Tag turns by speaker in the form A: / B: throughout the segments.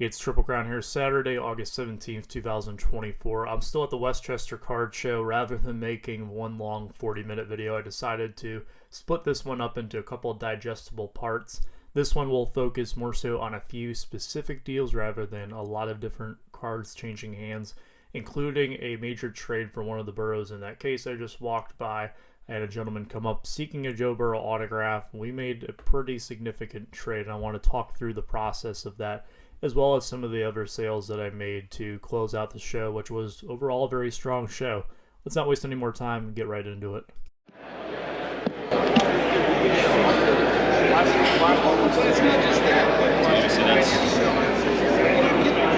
A: It's Triple Crown here, Saturday, August 17th, 2024. I'm still at the Westchester Card Show. Rather than making one long 40-minute video, I decided to split this one up into a couple of digestible parts. This one will focus more so on a few specific deals rather than a lot of different cards changing hands, including a major trade for one of the Burrows. In that case, I just walked by. I had a gentleman come up seeking a Joe Burrow autograph. We made a pretty significant trade, and I want to talk through the process of that, as well as some of the other sales that I made to close out the show, which was overall a very strong show. Let's not waste any more time and get right into it.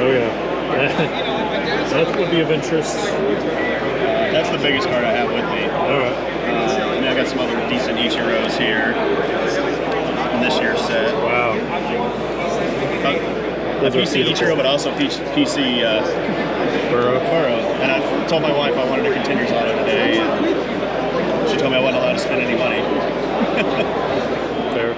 A: Oh yeah, that would be of interest.
B: That's the biggest card I have with me.
A: All right.
B: And I got some other decent Ichiros here in this year's set.
A: Wow.
B: A PC Ichiro, but also PC Burrow. And I told my wife I wanted a Contenders auto today, and she told me I wasn't allowed to spend any money.
A: Fair.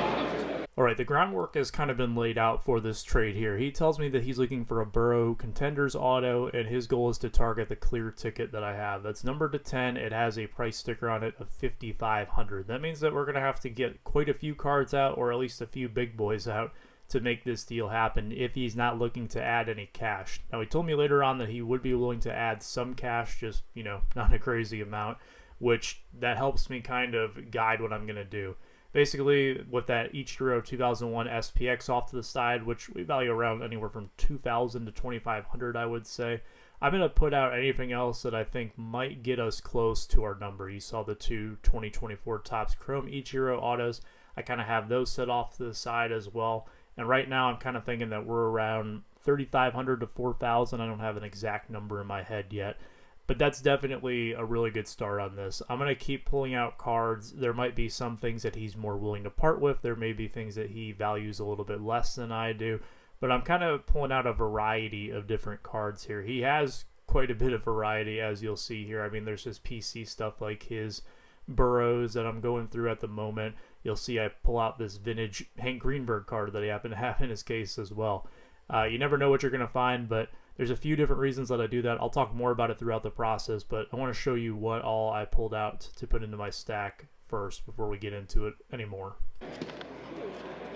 A: All right, the groundwork has kind of been laid out for this trade here. He tells me that he's looking for a Burrow Contenders auto, and his goal is to target the clear ticket that I have. That's numbered to 10. It has a price sticker on it of $5,500. That means that we're going to have to get quite a few cards out, or at least a few big boys out, to make this deal happen if he's not looking to add any cash. Now, he told me later on that he would be willing to add some cash, just, you know, not a crazy amount, which that helps me kind of guide what I'm going to do. Basically, with that Ichiro 2001 SPX off to the side, which we value around anywhere from $2,000 to $2,500, I would say, I'm going to put out anything else that I think might get us close to our number. You saw the two 2024 Topps Chrome Ichiro autos. I kind of have those set off to the side as well. And right now, I'm kind of thinking that we're around $3,500 to $4,000. I don't have an exact number in my head yet, but that's definitely a really good start on this. I'm going to keep pulling out cards. There might be some things that he's more willing to part with. There may be things that he values a little bit less than I do, but I'm kind of pulling out a variety of different cards here. He has quite a bit of variety, as you'll see here. I mean, there's just PC stuff like his Burrows that I'm going through at the moment. You'll see I pull out this vintage Hank Greenberg card that I happen to have in his case as well. You never know what you're going to find, but there's a few different reasons that I do that. I'll talk more about it throughout the process, but I want to show you what all I pulled out to put into my stack first before we get into it anymore.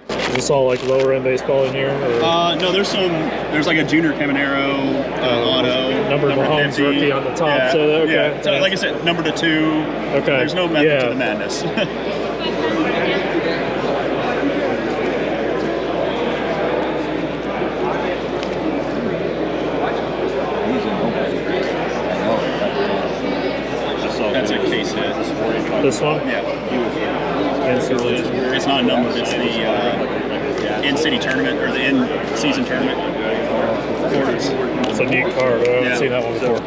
A: Is this all like lower end baseball in here?
B: No, there's like a Junior Caminero auto.
A: Number Mahomes rookie on the top.
B: Yeah,
A: So, okay.
B: Yeah. So, like I said, number to 2.
A: Okay.
B: There's no method to the madness. That's a case hit.
A: This one?
B: Yeah. It's not numbered. It's the in-city tournament, or the in-season tournament.
A: It's a neat card. I haven't seen that one before.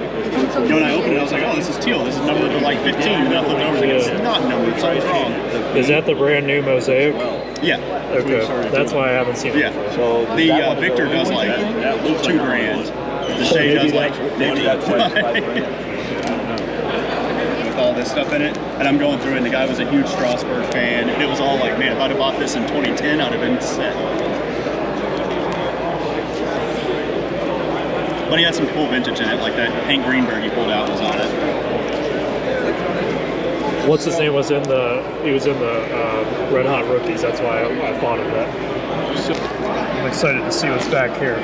B: You know, when I opened it, I was like, oh, this is teal. This is numbered to like 15. And then I flipped it over, I was like, it's not numbered. Something's wrong.
A: Is that the brand new Mosaic?
B: Yeah.
A: Okay. That's why I haven't seen it.
B: Yeah. So the Victor does like $2,000. The Shea does like 50. All this stuff in it, and I'm going through it, and the guy was a huge Strasburg fan. It was all like, man, if I'd have bought this in 2010, I'd have been set. But he had some cool vintage in it, like that Hank Greenberg he pulled out was on it.
A: What's his name? He was in the Red Hot Rookies. That's why I thought of that. I'm excited to see what's back here.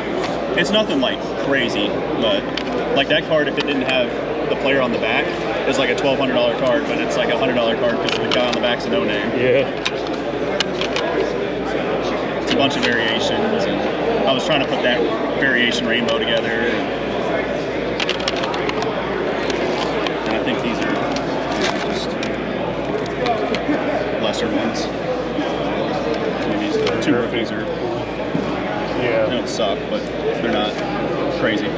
B: It's nothing like crazy, but like that card, if it didn't have the player on the back, it's like a $1,200 card, but it's like a $100 card because the guy on the back's a no name.
A: Yeah.
B: It's a bunch of variations, and I was trying to put that variation rainbow together. And I think these are just lesser ones. Maybe these 2 rookies are.
A: Yeah.
B: They don't suck, but they're not crazy.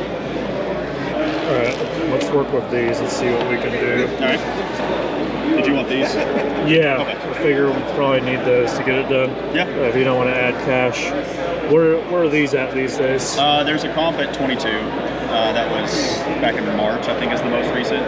A: Alright, let's work with these and see what we can do.
B: Alright. Did you want these?
A: Yeah,
B: okay.
A: I figure we'll probably need those to get it done.
B: Yeah.
A: If you don't want to add cash. Where are these at these days?
B: There's a comp at 22. That was back in March, I think is the most recent.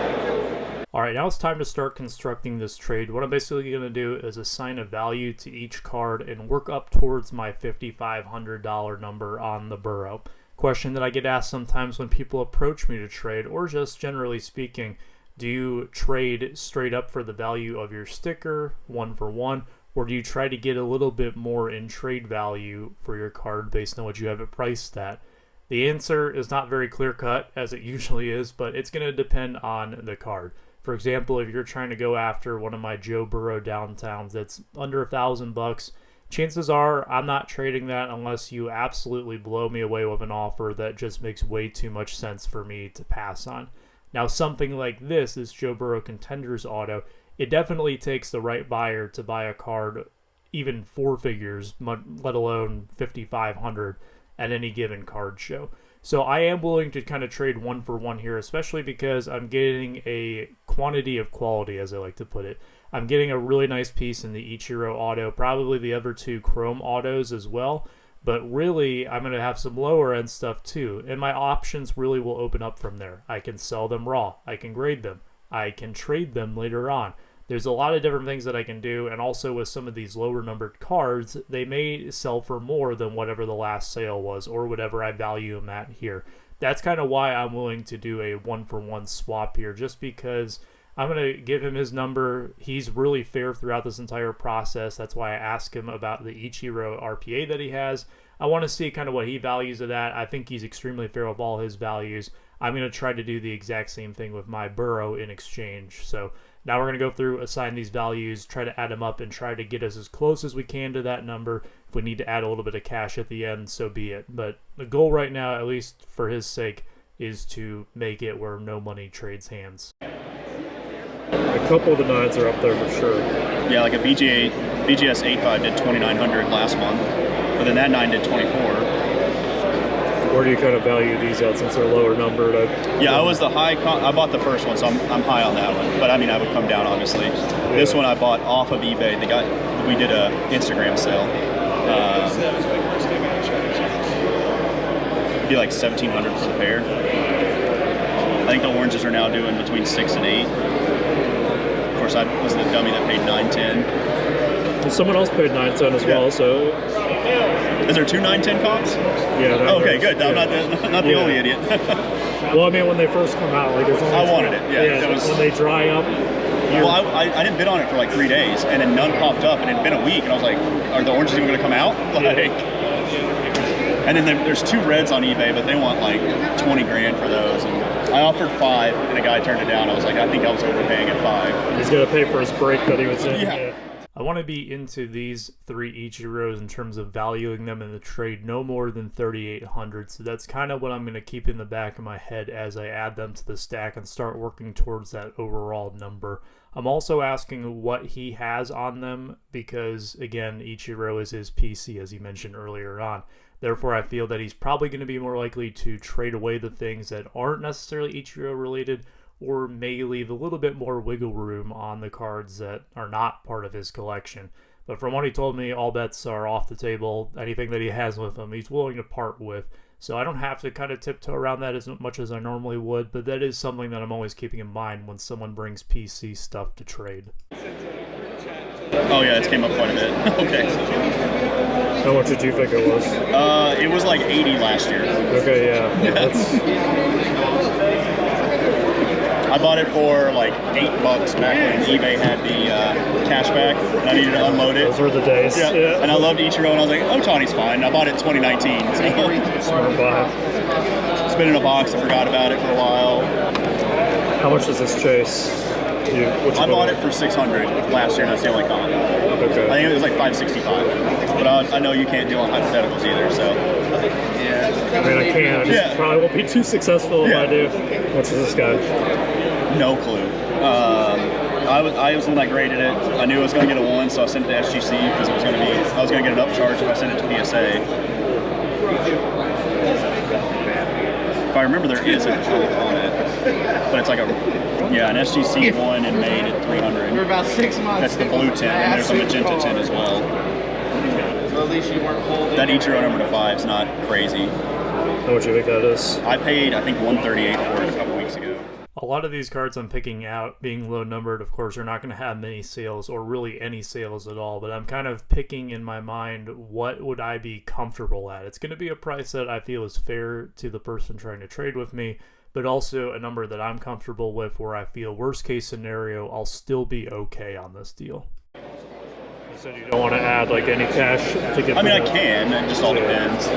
A: Alright, now it's time to start constructing this trade. What I'm basically going to do is assign a value to each card and work up towards my $5,500 number on the Burrow. Question that I get asked sometimes when people approach me to trade, or just generally speaking, do you trade straight up for the value of your sticker, 1-for-1, or do you try to get a little bit more in trade value for your card based on what you have it priced at? The answer is not very clear-cut, as it usually is, but it's going to depend on the card. For example, if you're trying to go after one of my Joe Burrow downtowns that's under $1,000, chances are I'm not trading that unless you absolutely blow me away with an offer that just makes way too much sense for me to pass on. Now, something like this Joe Burrow Contenders auto, it definitely takes the right buyer to buy a card even 4 figures, let alone 5,500 at any given card show. So I am willing to kind of trade 1-for-1 here, especially because I'm getting a quantity of quality, as I like to put it. I'm getting a really nice piece in the Ichiro auto, probably the other 2 Chrome autos as well. But really, I'm going to have some lower end stuff too, and my options really will open up from there. I can sell them raw, I can grade them, I can trade them later on. There's a lot of different things that I can do, and also with some of these lower numbered cards, they may sell for more than whatever the last sale was, or whatever I value them at here. That's kind of why I'm willing to do a 1-for-1 swap here, just because I'm going to give him his number. He's really fair throughout this entire process. That's why I asked him about the Ichiro RPA that he has. I want to see kind of what he values of that. I think he's extremely fair with all his values. I'm going to try to do the exact same thing with my Burrow in exchange. So now we're going to go through, assign these values, try to add them up, and try to get us as close as we can to that number. If we need to add a little bit of cash at the end, so be it. But the goal right now, at least for his sake, is to make it where no money trades hands.
C: A couple of the 9s are up there for sure.
B: Yeah, like a BGS 85 did 2,900 last month, but then that 9 did 24.
C: Where do you kind of value these at since they're lower numbered?
B: Yeah, I was the high. I bought the first one, so I'm high on that one. But I mean, I would come down obviously. Yeah. This one I bought off of eBay. We did a Instagram sale. It'd be like 1,700 for the pair. I think the oranges are now doing between 6 and 8. Of course, I was the dummy that paid 9.10.
C: Well, someone else paid 9.10 as well. So,
B: is there 2 9.10 comps?
C: Yeah.
B: Oh, okay, good. I'm not the only idiot.
C: Well, I mean, when they first come out, like there's only.
B: I wanted it. Yeah.
C: When they dry up.
B: Well, I didn't bid on it for like 3 days, and then none popped up, and it had been a week, and I was like, are the oranges even going to come out? Like. And then there's 2 reds on eBay, but they want like 20 grand for those. And I offered 5, and a guy turned it down. I was like, I think I was overpaying at 5.
C: He's gonna pay for his break that he was in.
B: Yeah.
A: I want to be into these 3 Ichiros in terms of valuing them in the trade no more than 3,800. So that's kind of what I'm going to keep in the back of my head as I add them to the stack and start working towards that overall number. I'm also asking what he has on them because, again, Ichiro is his PC, as he mentioned earlier on. Therefore, I feel that he's probably going to be more likely to trade away the things that aren't necessarily Ichiro related, or may leave a little bit more wiggle room on the cards that are not part of his collection. But from what he told me, all bets are off the table. Anything that he has with him, he's willing to part with. So I don't have to kind of tiptoe around that as much as I normally would, but that is something that I'm always keeping in mind when someone brings PC stuff to trade.
B: Oh yeah, it came up quite a bit. Okay.
C: How much did you think it was?
B: It was like 80 last year.
C: Okay, yeah.
B: I bought it for like $8 back when eBay had the cashback, and I needed to unload it.
C: Those were the days.
B: Yeah. And I loved Ichiro, and I was like, Otani's fine. I bought it in 2019. So.
C: Smart buy.
B: It's been in a box. I forgot about it for a while.
C: How much does this chase?
B: I bought it for $600 last year, and that's the only comp.
C: Okay.
B: I think it was like $565. But I know you can't deal on hypotheticals either, so.
C: Yeah. I mean, I can. I just probably won't be too successful if I do. What's this guy?
B: No clue. I was the one that graded it. I knew I was going to get a 1, so I sent it to SGC because I was going to get an upcharge if I sent it to PSA. If I remember, there is a comp on it, but it's like an SGC 1 and made at 300.
D: For about 6 months.
B: That's the blue tint, and there's a magenta tint as well.
D: So at least you weren't holding.
B: That Ichiro number to 5 is not crazy.
C: How much do you think that is?
B: I paid, I think, $138 for it a couple weeks ago.
A: A lot of these cards I'm picking out, being low numbered, of course, are not going to have many sales or really any sales at all, but I'm kind of picking in my mind what would I be comfortable at. It's going to be a price that I feel is fair to the person trying to trade with me, but also a number that I'm comfortable with where I feel worst case scenario, I'll still be okay on this deal.
C: You said you don't want to add like any cash to get.
B: I mean, I can. It just all depends.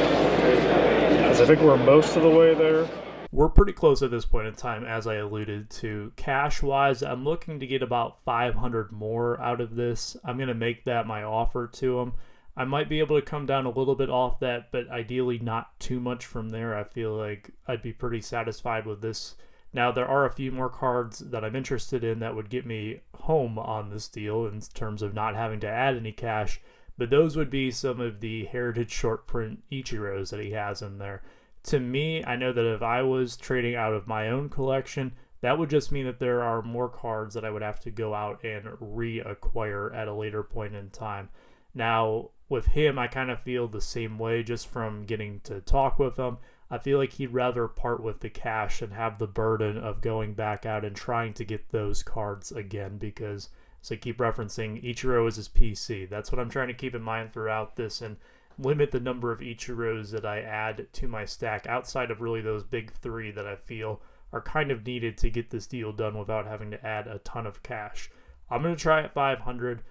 C: I think we're most of the way there.
A: We're pretty close at this point in time, as I alluded to. Cash-wise, I'm looking to get about 500 more out of this. I'm going to make that my offer to him. I might be able to come down a little bit off that, but ideally not too much from there. I feel like I'd be pretty satisfied with this. Now, there are a few more cards that I'm interested in that would get me home on this deal in terms of not having to add any cash, but those would be some of the Heritage short print Ichiros that he has in there. To me, I know that if I was trading out of my own collection, that would just mean that there are more cards that I would have to go out and reacquire at a later point in time. Now, with him, I kind of feel the same way just from getting to talk with him. I feel like he'd rather part with the cash and have the burden of going back out and trying to get those cards again because, as I keep referencing, Ichiro is his PC. That's what I'm trying to keep in mind throughout this and limit the number of Ichiros that I add to my stack outside of really those big three that I feel are kind of needed to get this deal done without having to add a ton of cash. I'm going to try at 500.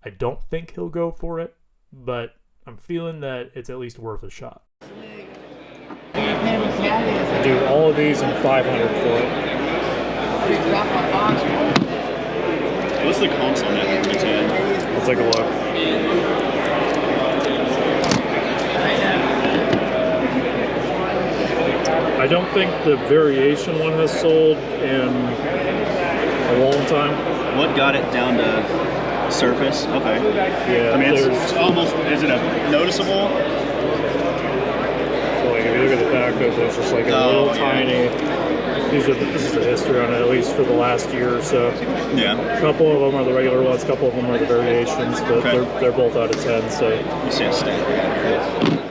A: I don't think he'll go for it, but I'm feeling that it's at least worth a shot.
C: Do all of these in 500 for it.
B: What's the comps on it? The 10?
C: Let's take a look. I don't think the variation one has sold in a long time.
B: What got it down to surface? Okay.
C: Yeah,
B: I mean, it's almost, is it a noticeable?
C: So like if you look at the back of it, it's just like a little tiny. This is the history on it, at least for the last year or so.
B: Yeah.
C: A couple of them are the regular ones, a couple of them are the variations, but they're both out of 10. So
B: You see a stamp.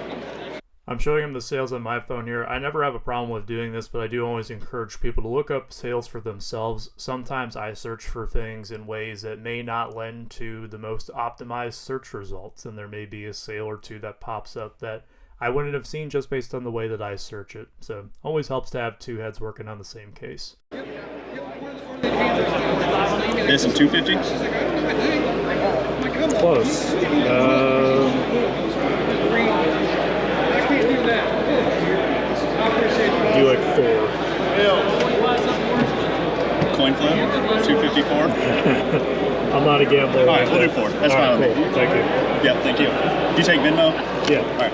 A: I'm showing him the sales on my phone here. I never have a problem with doing this, but I do always encourage people to look up sales for themselves. Sometimes I search for things in ways that may not lend to the most optimized search results, and there may be a sale or two that pops up that I wouldn't have seen just based on the way that I search it. So always helps to have two heads working on the same case.
B: This is 250?
C: close. Do like 4.
B: Coin flip, 254.
C: I'm not a gambler.
B: All right, we'll do 4. That's fine with me.
C: Thank you.
B: Yeah, thank you. Do you take Venmo?
C: Yeah.
B: All right.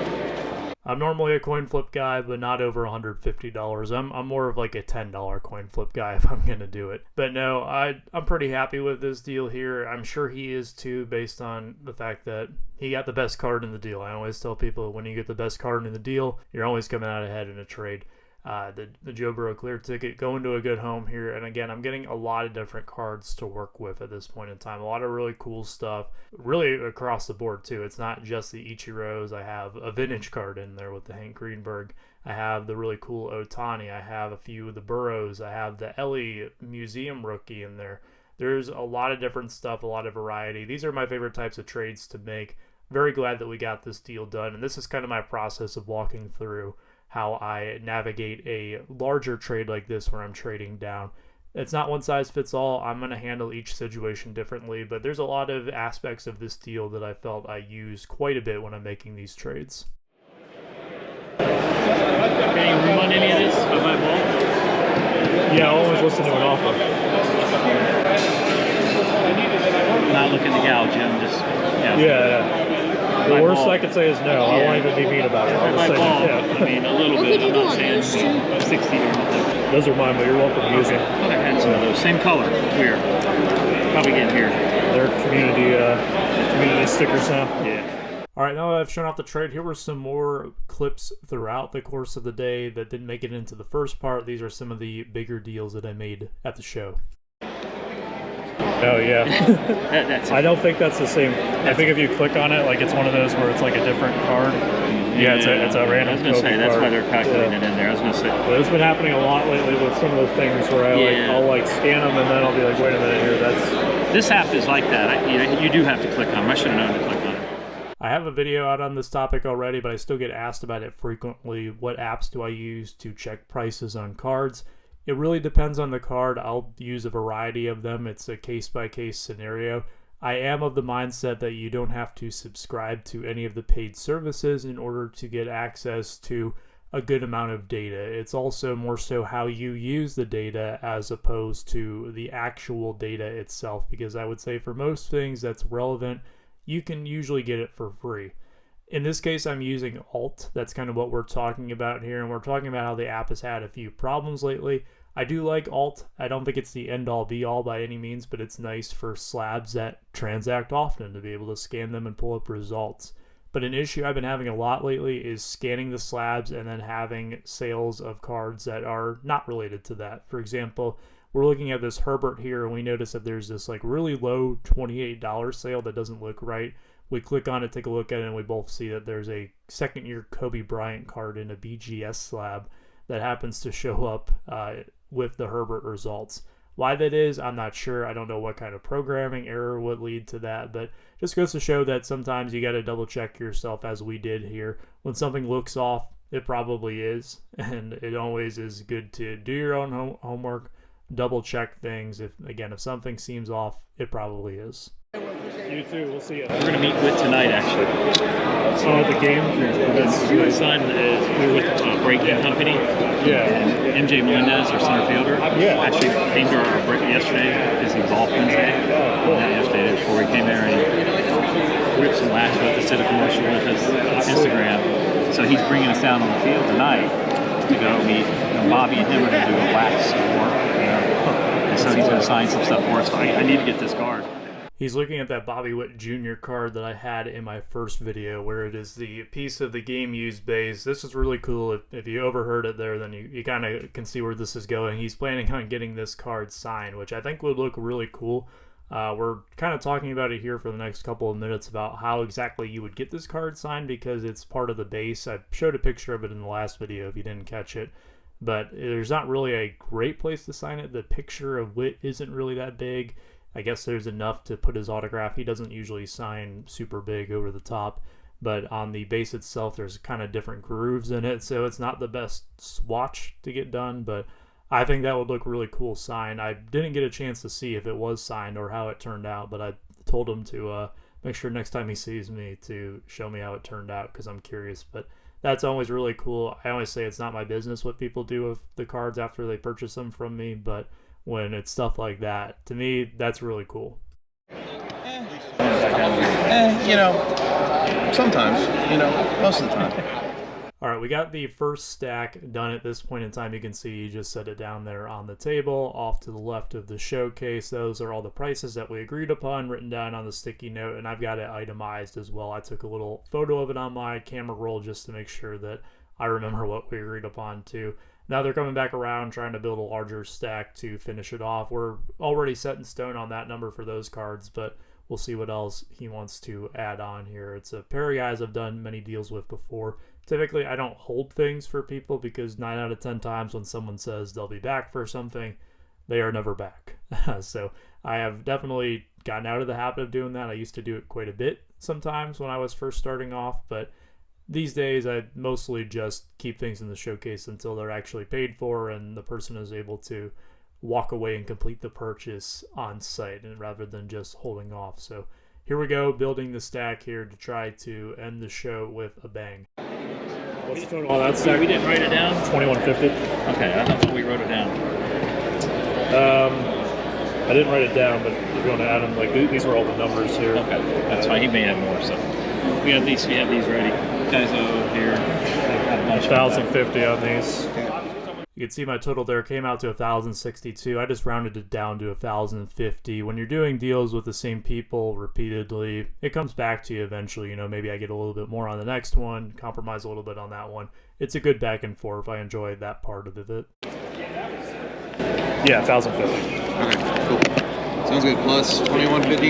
A: I'm normally a coin flip guy, but not over $150. I'm more of like a $10 coin flip guy if I'm gonna do it. But no, I'm pretty happy with this deal here. I'm sure he is too, based on the fact that he got the best card in the deal. I always tell people when you get the best card in the deal, you're always coming out ahead in a trade. The Joe Burrow clear ticket going to a good home here, and again, I'm getting a lot of different cards to work with at this point in time. A lot of really cool stuff, really across the board too. It's not just the Ichiros. I have a vintage card in there with the Hank Greenberg. I have the really cool Otani. I have a few of the Burrows. I have the Ellie Museum rookie in there. There's a lot of different stuff, a lot of variety. These are my favorite types of trades to make. Very glad that we got this deal done, and this is kind of my process of walking through how I navigate a larger trade like this where I'm trading down. It's not one size fits all. I'm going to handle each situation differently, but there's a lot of aspects of this deal that I felt I use quite a bit when I'm making these trades.
E: Can you rerun any of this of my ball?
C: Yeah, I'll always listen to an offer.
E: I'm not looking to gouge you, I'm just...
C: Yeah. The worst I could say is no. I won't even be mean about it. I'll
E: My
C: just say,
E: ball,
C: yeah.
E: I mean, a little bit. I'm not saying 60 or nothing.
C: Those are mine, but you're welcome to use them.
E: I had some of those. Same color. Weird. Probably getting here.
C: They're community stickers now.
E: Yeah.
A: All right, now that I've shown off the trade, here were some more clips throughout the course of the day that didn't make it into the first part. These are some of the bigger deals that I made at the show.
C: Oh yeah.
E: That's
C: I don't think that's the same. I think if you click on it, like it's one of those where it's like a different card. Yeah, it's a random.
E: I was gonna say that's
C: card.
E: why they're calculating it in there. I was gonna say.
C: But it's been happening a lot lately with some of the things where I'll like scan them and then I'll be like, wait a minute here,
E: This app is like that. You do have to click on them. I should have known to click on it.
A: I have a video out on this topic already, but I still get asked about it frequently. What apps do I use to check prices on cards? It really depends on the card. I'll use a variety of them. It's a case-by-case scenario. I am of the mindset that you don't have to subscribe to any of the paid services in order to get access to a good amount of data. It's also more so how you use the data as opposed to the actual data itself, because I would say for most things that's relevant, you can usually get it for free. In this case, I'm using Alt. That's kind of what we're talking about here, and we're talking about how the app has had a few problems lately. I do like Alt. I don't think it's the end-all be-all by any means, but it's nice for slabs that transact often to be able to scan them and pull up results. But an issue I've been having a lot lately is scanning the slabs and then having sales of cards that are not related to that. For example, we're looking at this Herbert here, and we notice that there's this like really low $28 sale that doesn't look right. We click on it, take a look at it, and we both see that there's a second-year Kobe Bryant card in a BGS slab that happens to show up with the Herbert results. Why that is, I'm not sure. I don't know what kind of programming error would lead to that, but just goes to show that sometimes you got to double check yourself, as we did here. When something looks off, it probably is, and it always is good to do your own homework, double check things. If something seems off, it probably is.
C: You too. We'll see you.
E: We're gonna meet with tonight, actually.
C: Oh, the game.
E: My son is with Breaking Company.
C: Yeah.
E: And MJ Melendez, our center fielder, actually came to our break yesterday because he golfed Wednesday.
C: Oh, cool.
E: Yesterday before we came there, and he ripped some wax with us, did a commercial with us on Instagram. So he's bringing us down on the field tonight to go meet. Bobby and him are going to do a wax work. And so he's going to sign some stuff for us. So I need to get this card.
A: He's looking at that Bobby Witt Jr. card that I had in my first video, where it is the piece of the game used base. This is really cool. If you overheard it there, then you kind of can see where this is going. He's planning on getting this card signed, which I think would look really cool. We're kind of talking about it here for the next couple of minutes about how exactly you would get this card signed, because it's part of the base. I showed a picture of it in the last video if you didn't catch it, but there's not really a great place to sign it. The picture of Witt isn't really that big. I guess there's enough to put his autograph. He doesn't usually sign super big over the top, but on the base itself, there's kind of different grooves in it, so it's not the best swatch to get done, but I think that would look really cool signed. I didn't get a chance to see if it was signed or how it turned out, but I told him to make sure next time he sees me to show me how it turned out, because I'm curious. But that's always really cool. I always say it's not my business what people do with the cards after they purchase them from me, but when it's stuff like that, to me, that's really cool.
D: Sometimes, most of the time.
A: All right, we got the first stack done at this point in time. You can see you just set it down there on the table off to the left of the showcase. Those are all the prices that we agreed upon, written down on the sticky note, and I've got it itemized as well. I took a little photo of it on my camera roll just to make sure that I remember what we agreed upon too. Now they're coming back around trying to build a larger stack to finish it off. We're already set in stone on that number for those cards, but we'll see what else he wants to add on here. It's a pair of guys I've done many deals with before. Typically, I don't hold things for people because 9 out of 10 times when someone says they'll be back for something, they are never back. So I have definitely gotten out of the habit of doing that. I used to do it quite a bit sometimes when I was first starting off, but these days I mostly just keep things in the showcase until they're actually paid for and the person is able to walk away and complete the purchase on site, and rather than just holding off. So here we go, building the stack here to try to end the show with a bang.
C: What's the total on that stack?
E: We didn't write it down?
C: 2150.
E: Okay, I thought we wrote it down.
C: I didn't write it down, but if you want to add them, like these were all the numbers here.
E: Okay, that's fine. He may have more, so we have these ready. Guys over here, got a bunch
C: 1,050 on these.
A: You can see my total there came out to 1,062. I just rounded it down to 1,050. When you're doing deals with the same people repeatedly, it comes back to you eventually. Maybe I get a little bit more on the next one, compromise a little bit on that one. It's a good back and forth. I enjoy that part of it.
C: Yeah, 1,050.
E: Okay, cool.
D: Sounds good. Plus 2150.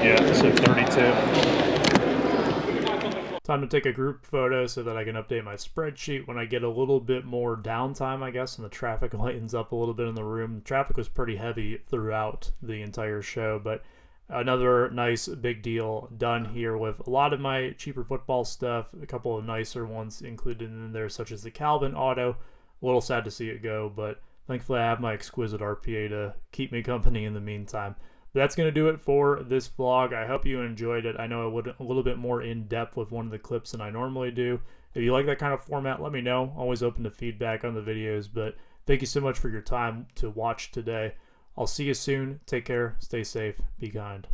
C: Yeah, so 32.
A: Time to take a group photo so that I can update my spreadsheet when I get a little bit more downtime, I guess, and the traffic lightens up a little bit in the room. Traffic was pretty heavy throughout the entire show, but another nice big deal done here with a lot of my cheaper football stuff, a couple of nicer ones included in there, such as the Calvin auto. A little sad to see it go, but thankfully I have my exquisite RPA to keep me company in the meantime. But that's going to do it for this vlog. I hope you enjoyed it. I know I went a little bit more in depth with one of the clips than I normally do. If you like that kind of format, let me know. Always open to feedback on the videos, but thank you so much for your time to watch today. I'll see you soon. Take care, stay safe, be kind.